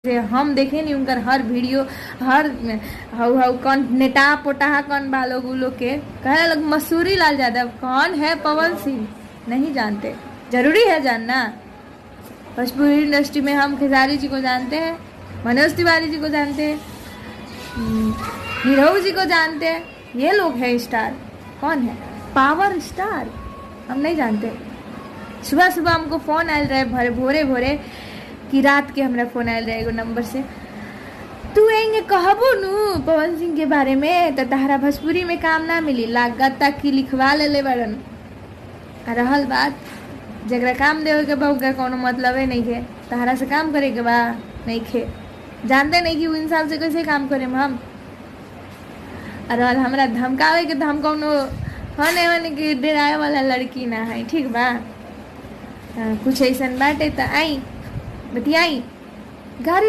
से हम देखे नहीं उनकर हर वीडियो, हर हाउ कौन नेता पोटाहा कौन बालोग उ लोग के कहे लोग मसूरी लाल यादव कौन है, पवन सिंह नहीं जानते। जरूरी है जानना। भोजपुरी इंडस्ट्री में हम खेसारी जी को जानते हैं, मनोज तिवारी जी को जानते हैं, नीरव जी को जानते हैं, ये लोग हैं स्टार। कौन है पावर स्टार, हम नहीं जानते। सुबह सुबह हमको फ़ोन आयल रहे भोरे भोरे कि रात के हमरा फ़ोन आयल रहे एगो नंबर से, तू एंगे कहबो नू पवन सिंह के बारे में तो तहरा भोजपुरी में काम ना मिली, लागत तक कि लिखवा ले बड़न। रहल बात जगरा काम देवे के बा का कोनो मतलब है नहीं है, तहरा से काम करे के बा नहीं खे, जानते नहीं कि वो इंसान से कैसे काम करे हम। और हमरा धमकावे के तो हम कोनो होने होने के डराए वाला लड़की ना है, ठीक बा। कुछ ऐसा बाटे तो आई बतियाई गाड़ी